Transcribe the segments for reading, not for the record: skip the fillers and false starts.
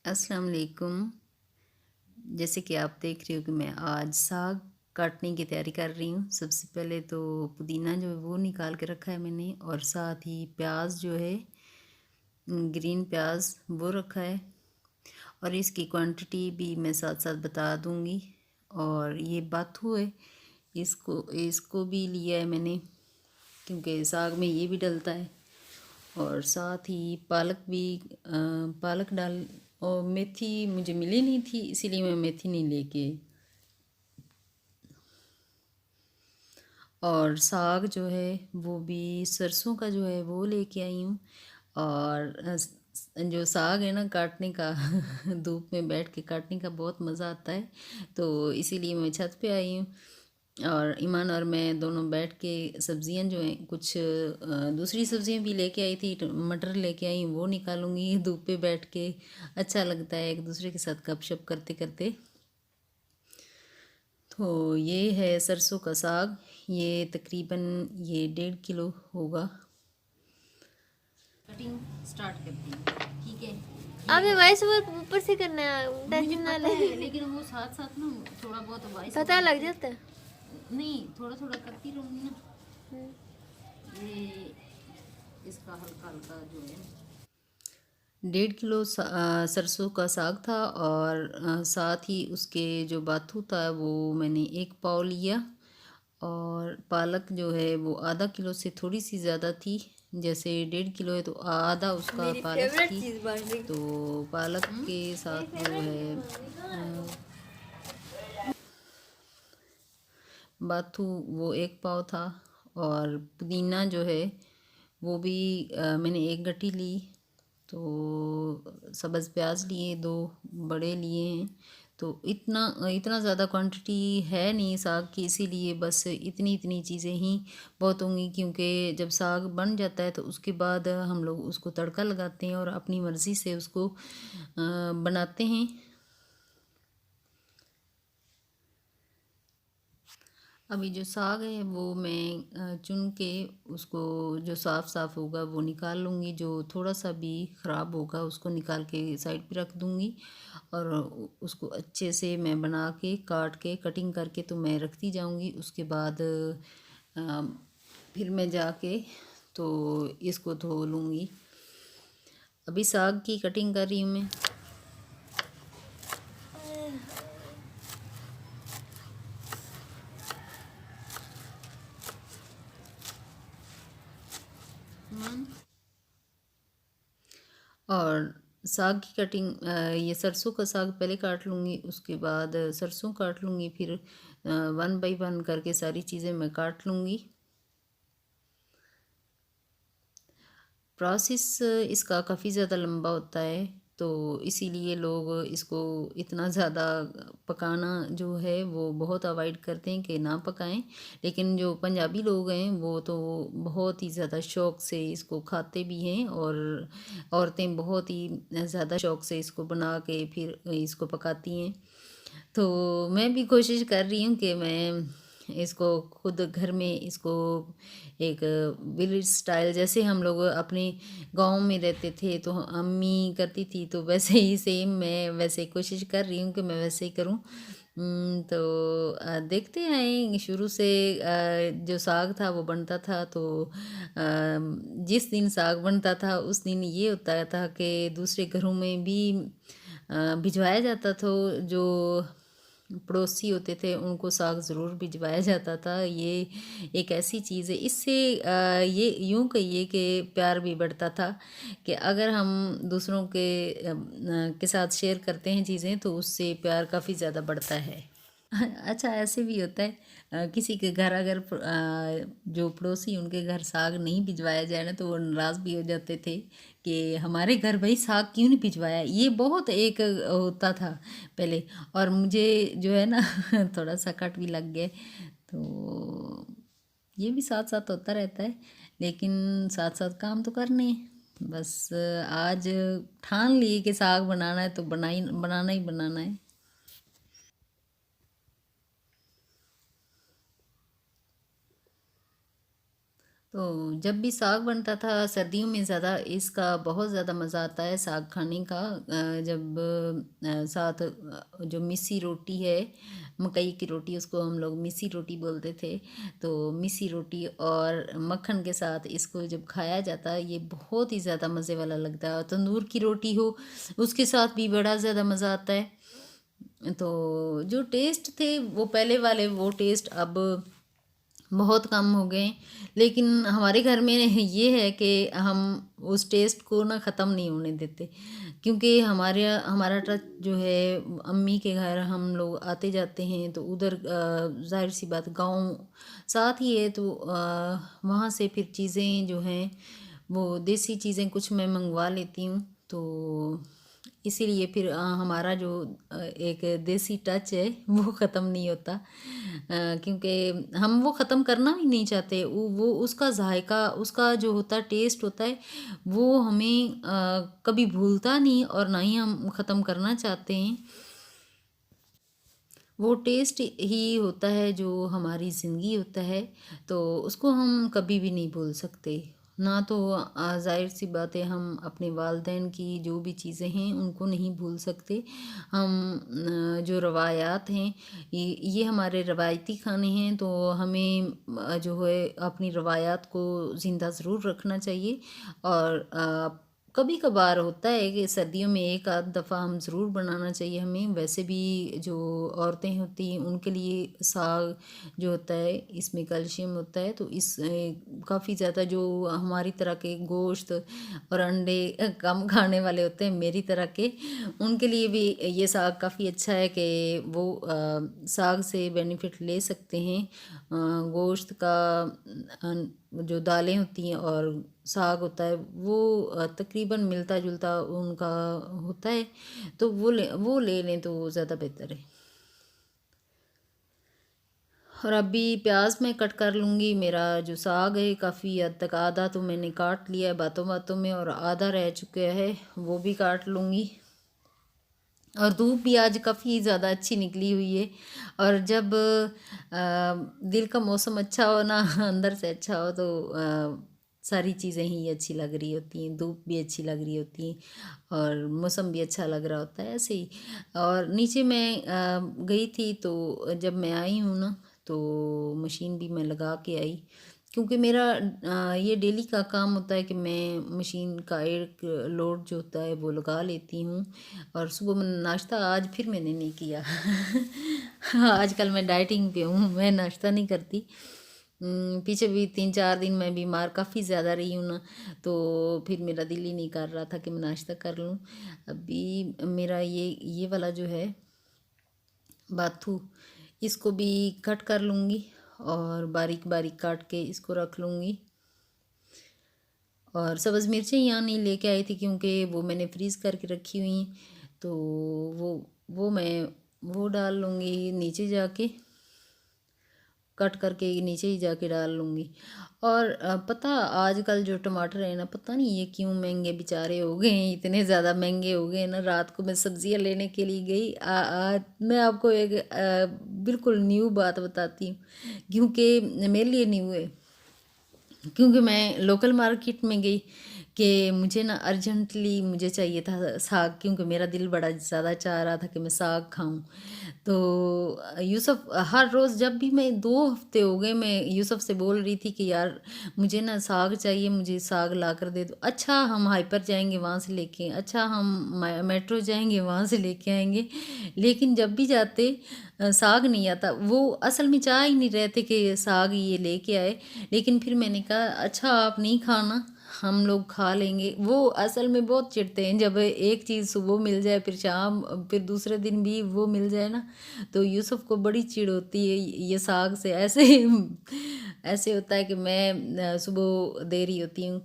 अस्सलाम वालेकुम। जैसे कि आप देख रहे हो कि मैं आज साग काटने की तैयारी कर रही हूँ। सबसे पहले तो पुदीना जो है वो निकाल के रखा है मैंने, और साथ ही प्याज जो है, ग्रीन प्याज वो रखा है, और इसकी क्वांटिटी भी मैं साथ साथ बता दूँगी। और ये बाथू है, इसको इसको भी लिया है मैंने क्योंकि साग में ये भी डलता है। और साथ ही पालक भी, पालक डाल, और मेथी मुझे मिली नहीं थी इसीलिए मैं मेथी नहीं लेके आई। और साग जो है वो भी सरसों का जो है वो लेके आई हूँ। और जो साग है ना काटने का धूप में बैठ के काटने का बहुत मज़ा आता है, तो इसीलिए मैं छत पे आई हूँ। और ईमान और मैं दोनों बैठ के सब्जियां जो हैं, कुछ दूसरी सब्जियां भी लेके आई थी, मटर लेके आई, वो निकालूंगी धूप पे बैठ के। अच्छा लगता है एक दूसरे के साथ गपशप करते करते। तो ये है सरसों का साग, ये तकरीबन ये 1.5 किलो होगा। कटिंग स्टार्ट करती हूँ, ठीक है। आपने वॉइस ओवर ऊपर से करना है, मुझे टेंशन ना पता ले। है, लेकिन वो साथ साथ ना थोड़ा बहुत वॉइस पता लग जाता है। नहीं, थोड़ा थोड़ा करती रहूँगी ना। ये इसका हल्का हल्का जो है 1.5 किलो सरसों का साग था, और साथ ही उसके जो बाथू था वो मैंने 1 पाव लिया। और पालक जो है वो ½ किलो से थोड़ी सी ज़्यादा थी, जैसे 1.5 किलो है तो आधा उसका मेरी पालक फेवरेट थी। चीज बन गई। तो पालक के साथ जो है बाथू वो 1 पाव था। और पुदीना जो है वो भी मैंने 1 गट्टी ली। तो सब्ज़ प्याज लिए 2 बड़े लिए हैं। तो इतना इतना ज़्यादा क्वांटिटी है नहीं साग की, इसीलिए बस इतनी इतनी चीज़ें ही बहुत होंगी, क्योंकि जब साग बन जाता है तो उसके बाद हम लोग उसको तड़का लगाते हैं और अपनी मर्ज़ी से उसको बनाते हैं। अभी जो साग है वो मैं चुन के उसको, जो साफ़ साफ़ होगा वो निकाल लूँगी, जो थोड़ा सा भी ख़राब होगा उसको निकाल के साइड पे रख दूँगी। और उसको अच्छे से मैं बना के काट के कटिंग करके तो मैं रखती जाऊँगी। उसके बाद फिर मैं जाके तो इसको धो लूँगी। अभी साग की कटिंग कर रही हूँ मैं। और साग की कटिंग, ये सरसों का साग पहले काट लूँगी, उसके बाद सरसों काट लूँगी, फिर 1 बाय 1 करके सारी चीज़ें मैं काट लूँगी। प्रोसेस इसका काफ़ी ज़्यादा लंबा होता है, तो इसीलिए लोग इसको इतना ज़्यादा पकाना जो है वो बहुत अवॉइड करते हैं कि ना पकाएं। लेकिन जो पंजाबी लोग हैं वो तो बहुत ही ज़्यादा शौक़ से इसको खाते भी हैं, और औरतें बहुत ही ज़्यादा शौक़ से इसको बना के फिर इसको पकाती हैं। तो मैं भी कोशिश कर रही हूँ कि मैं इसको खुद घर में इसको एक विलेज स्टाइल, जैसे हम लोग अपने गांव में रहते थे तो अम्मी करती थी, तो वैसे ही सेम मैं वैसे कोशिश कर रही हूँ कि मैं वैसे ही करूँ। तो देखते हैं, शुरू से जो साग था वो बनता था, तो जिस दिन साग बनता था उस दिन ये होता था कि दूसरे घरों में भी भिजवाया जाता था। जो पड़ोसी होते थे उनको साग ज़रूर भिजवाया जाता था। ये एक ऐसी चीज़ है, इससे ये यूँ कहिए कि प्यार भी बढ़ता था, कि अगर हम दूसरों के साथ शेयर करते हैं चीज़ें तो उससे प्यार काफ़ी ज़्यादा बढ़ता है। अच्छा, ऐसे भी होता है, किसी के घर अगर जो पड़ोसी उनके घर साग नहीं भिजवाया जाए ना तो वो नाराज़ भी हो जाते थे कि हमारे घर भाई साग क्यों नहीं भिजवाया। ये बहुत एक होता था पहले, और मुझे जो है ना थोड़ा सा कट भी लग गए। तो ये भी साथ साथ होता रहता है, लेकिन साथ साथ काम तो करने हैं। बस आज ठान लिए कि साग बनाना है तो बनाना ही बनाना है। तो जब भी साग बनता था सर्दियों में ज़्यादा इसका बहुत ज़्यादा मज़ा आता है साग खाने का। जब साथ जो मिस्सी रोटी है, मकई की रोटी, उसको हम लोग मिस्सी रोटी बोलते थे। तो मिस्सी रोटी और मक्खन के साथ इसको जब खाया जाता है ये बहुत ही ज़्यादा मज़े वाला लगता है। और तंदूर की रोटी हो उसके साथ भी बड़ा ज़्यादा मज़ा आता है। तो जो टेस्ट थे वो पहले वाले, वो टेस्ट अब बहुत कम हो गए। लेकिन हमारे घर में ये है कि हम उस टेस्ट को ना ख़त्म नहीं होने देते, क्योंकि हमारा ट्रस्ट जो है अम्मी के घर हम लोग आते जाते हैं, तो उधर ज़ाहिर सी बात गांव साथ ही है, तो वहाँ से फिर चीज़ें जो हैं वो देसी चीज़ें कुछ मैं मंगवा लेती हूँ। तो इसीलिए फिर हमारा जो एक देसी टच है वो ख़त्म नहीं होता, क्योंकि हम वो ख़त्म करना भी नहीं चाहते। वो उसका जायका, उसका जो होता है टेस्ट होता है, वो हमें कभी भूलता नहीं और ना ही हम ख़त्म करना चाहते हैं। वो टेस्ट ही होता है जो हमारी ज़िंदगी होता है, तो उसको हम कभी भी नहीं भूल सकते। ना तो ज़ाहिर सी बात है हम अपने वालिदैन की जो भी चीज़ें हैं उनको नहीं भूल सकते। हम जो रवायात हैं, ये हमारे रवायती खाने हैं, तो हमें जो है अपनी रवायात को ज़िंदा ज़रूर रखना चाहिए। और कभी कभार होता है कि सर्दियों में एक आध दफ़ा हम ज़रूर बनाना चाहिए हमें। वैसे भी जो औरतें होती हैं उनके लिए साग जो होता है इसमें कैल्शियम होता है, तो इस काफ़ी ज़्यादा जो हमारी तरह के गोश्त और अंडे कम खाने वाले होते हैं मेरी तरह के, उनके लिए भी ये साग काफ़ी अच्छा है कि वो साग से बेनिफिट ले सकते हैं। गोश्त का जो दालें होती हैं और साग होता है वो तकरीबन मिलता जुलता उनका होता है, तो वो ले लें तो ज़्यादा बेहतर है। और अभी प्याज मैं कट कर लूँगी। मेरा जो साग है काफ़ी हद तक आधा तो मैंने काट लिया है बातों बातों में, और आधा रह चुका है वो भी काट लूँगी। और धूप भी आज काफ़ी ज़्यादा अच्छी निकली हुई है। और जब दिल का मौसम अच्छा हो ना अंदर से अच्छा हो, तो सारी चीज़ें ही अच्छी लग रही होती हैं, धूप भी अच्छी लग रही होती हैं और मौसम भी अच्छा लग रहा होता है ऐसे ही। और नीचे मैं गई थी, तो जब मैं आई हूँ ना तो मशीन भी मैं लगा के आई, क्योंकि मेरा ये डेली का काम होता है कि मैं मशीन का एक लोड जो होता है वो लगा लेती हूँ। और सुबह में नाश्ता आज फिर मैंने नहीं किया। आजकल मैं डाइटिंग पे हूँ, मैं नाश्ता नहीं करती। पीछे भी 3-4 दिन मैं बीमार काफ़ी ज़्यादा रही हूँ ना, तो फिर मेरा दिल ही नहीं कर रहा था कि मैं नाश्ता कर लूँ। अभी मेरा ये वाला जो है बाथू, इसको भी कट कर लूँगी और बारीक बारीक काट के इसको रख लूँगी। और सब्ज़ मिर्चें यहाँ नहीं लेके आई थी, क्योंकि वो मैंने फ्रीज़ करके रखी हुई हैं, तो वो मैं वो डाल लूँगी नीचे जाके, कट करके नीचे ही जाके डाल लूँगी। और पता आजकल जो टमाटर है ना, पता नहीं ये क्यों महंगे बेचारे हो गए हैं, इतने ज़्यादा महंगे हो गए हैं ना। रात को मैं सब्ज़ियाँ लेने के लिए गई, मैं आपको एक बिल्कुल न्यू बात बताती हूँ, क्योंकि मेरे लिए न्यू है, क्योंकि मैं लोकल मार्केट में गई कि मुझे ना अर्जेंटली मुझे चाहिए था साग, क्योंकि मेरा दिल बड़ा ज़्यादा चाह रहा था कि मैं साग खाऊं। तो यूसुफ हर रोज़, जब भी मैं 2 हफ्ते हो गए मैं यूसुफ से बोल रही थी कि यार मुझे ना साग चाहिए, मुझे साग ला कर दे दो। अच्छा हम हाइपर जाएंगे वहाँ से लेके, अच्छा हम मेट्रो जाएंगे वहाँ से लेके आएंगे, लेकिन जब भी जाते साग नहीं आता। वो असल में चाह ही नहीं रहे थे कि साग ये लेके आए। लेकिन फिर मैंने कहा अच्छा आप नहीं खाना, हम लोग खा लेंगे। वो असल में बहुत चिढ़ते हैं जब एक चीज़ सुबह मिल जाए फिर शाम फिर दूसरे दिन भी वो मिल जाए ना, तो यूसुफ को बड़ी चिढ़ होती है ये साग से। ऐसे ऐसे होता है कि मैं सुबह दे रही होती हूँ,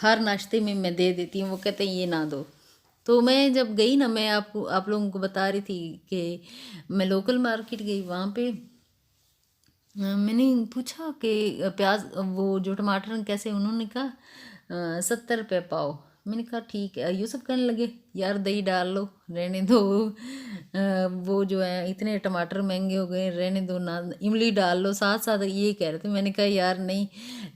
हर नाश्ते में मैं दे देती हूँ, वो कहते हैं ये ना दो। तो मैं जब गई ना, मैं आप लोगों को बता रही थी कि मैं लोकल मार्केट गई, वहाँ पे मैंने पूछा कि प्याज वो जो टमाटर कैसे, उन्होंने कहा 70 रुपये पाव। मैंने कहा ठीक है। यूसुफ कहने लगे यार दही डाल लो, रहने दो, वो जो है इतने टमाटर महंगे हो गए, रहने दो ना, इमली डाल लो, साथ साथ ये कह रहे थे। मैंने कहा यार नहीं,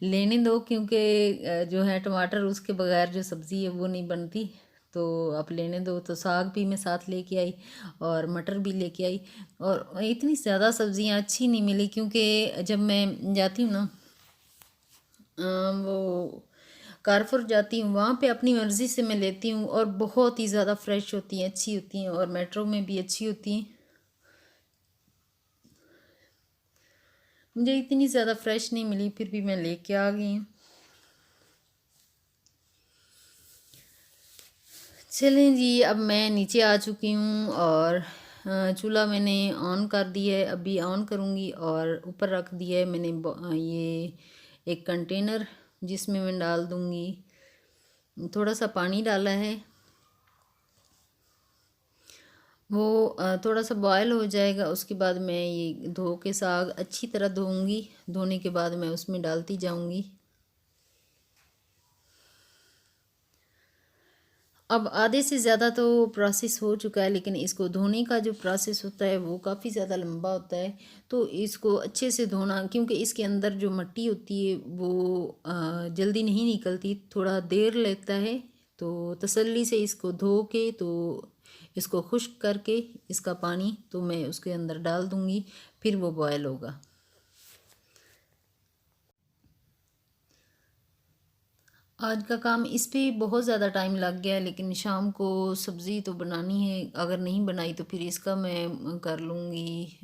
लेने दो, क्योंकि जो है टमाटर उसके बगैर जो सब्ज़ी है वो नहीं बनती, तो आप लेने दो। तो साग भी मैं साथ लेके आई और मटर भी लेके आई। और इतनी ज़्यादा सब्ज़ियाँ अच्छी नहीं मिली, क्योंकि जब मैं जाती हूँ ना वो कारफुर जाती हूँ, वहाँ पे अपनी मर्ज़ी से मैं लेती हूँ और बहुत ही ज़्यादा फ्रेश होती हैं, अच्छी होती हैं, और मेट्रो में भी अच्छी होती हैं। मुझे इतनी ज़्यादा फ्रेश नहीं मिली, फिर भी मैं लेके आ गई हूँ। चलें जी, अब मैं नीचे आ चुकी हूँ और चूल्हा मैंने ऑन कर दिया है, अभी ऑन करूँगी। और ऊपर रख दिया है मैंने ये एक कंटेनर, जिसमें मैं डाल दूँगी, थोड़ा सा पानी डाला है। वो थोड़ा सा बॉयल हो जाएगा, उसके बाद मैं ये धो के साग अच्छी तरह धोऊंगी। धोने के बाद मैं उसमें डालती जाऊंगी। अब आधे से ज़्यादा तो प्रोसेस हो चुका है, लेकिन इसको धोने का जो प्रोसेस होता है वो काफ़ी ज़्यादा लंबा होता है। तो इसको अच्छे से धोना, क्योंकि इसके अंदर जो मिट्टी होती है वो जल्दी नहीं निकलती, थोड़ा देर लगता है। तो तसल्ली से इसको धो के, तो इसको खुश्क करके इसका पानी तो मैं उसके अंदर डाल दूँगी, फिर वो बॉयल होगा। आज का काम इस पे बहुत ज़्यादा टाइम लग गया है, लेकिन शाम को सब्ज़ी तो बनानी है। अगर नहीं बनाई तो फिर इसका मैं कर लूँगी,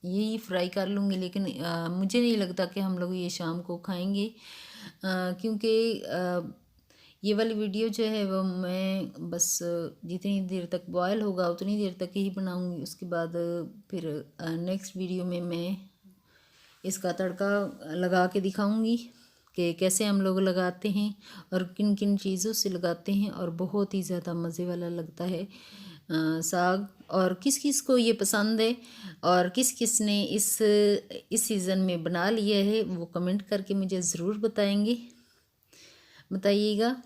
यही फ्राई कर लूँगी। लेकिन मुझे नहीं लगता कि हम लोग ये शाम को खाएंगे, क्योंकि ये वाली वीडियो जो है वो मैं बस जितनी देर तक बॉयल होगा उतनी देर तक ही बनाऊँगी। उसके बाद फिर नेक्स्ट वीडियो में मैं इसका तड़का लगा के दिखाऊंगी कि कैसे हम लोग लगाते हैं और किन किन चीज़ों से लगाते हैं, और बहुत ही ज़्यादा मज़े वाला लगता है साग। और किस किस को ये पसंद है और किस किस ने इस सीज़न में बना लिया है, वो कमेंट करके मुझे ज़रूर बताइएगा,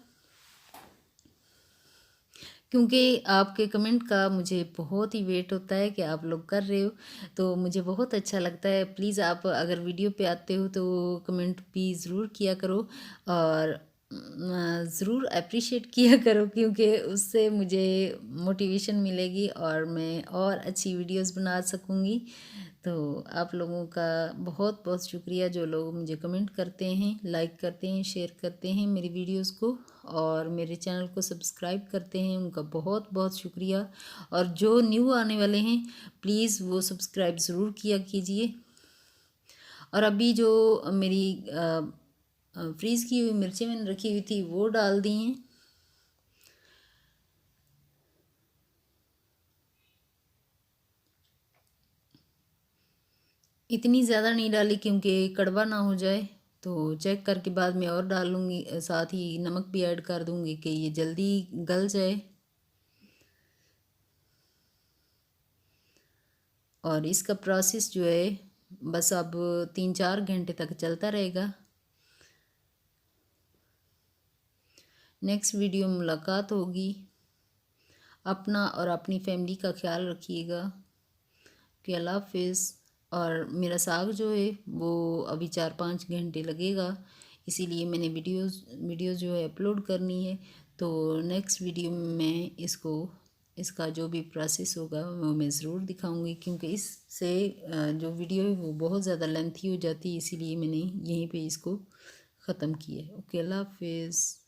क्योंकि आपके कमेंट का मुझे बहुत ही वेट होता है कि आप लोग कर रहे हो, तो मुझे बहुत अच्छा लगता है। प्लीज़ आप अगर वीडियो पे आते हो तो कमेंट भी ज़रूर किया करो, और ज़रूर अप्रिशिएट किया करो, क्योंकि उससे मुझे मोटिवेशन मिलेगी और मैं और अच्छी वीडियोस बना सकूँगी। तो आप लोगों का बहुत बहुत शुक्रिया, जो लोग मुझे कमेंट करते हैं, लाइक करते हैं, शेयर करते हैं मेरी वीडियोस को, और मेरे चैनल को सब्सक्राइब करते हैं, उनका बहुत बहुत शुक्रिया। और जो न्यू आने वाले हैं प्लीज़ वो सब्सक्राइब ज़रूर किया कीजिए। और अभी जो मेरी फ्रीज़ की हुई मिर्चें मैंने रखी हुई थी वो डाल दी हैं। इतनी ज़्यादा नहीं डाली क्योंकि कड़वा ना हो जाए, तो चेक करके बाद में और डालूँगी। साथ ही नमक भी ऐड कर दूँगी कि ये जल्दी गल जाए। और इसका प्रोसेस जो है बस अब 3-4 घंटे तक चलता रहेगा। नेक्स्ट वीडियो में मुलाकात होगी। अपना और अपनी फैमिली का ख्याल रखिएगा। कि अल्लाह हाफिज़। और मेरा साग जो है वो अभी 4-5 घंटे लगेगा, इसीलिए मैंने वीडियोस जो है अपलोड करनी है। तो नेक्स्ट वीडियो में मैं इसका जो भी प्रोसेस होगा वो मैं ज़रूर दिखाऊंगी, क्योंकि इससे जो वीडियो है वो बहुत ज़्यादा लेंथी हो जाती है, इसीलिए मैंने यहीं पे इसको ख़त्म किया है। ओके, अल्लाह हाफिज़।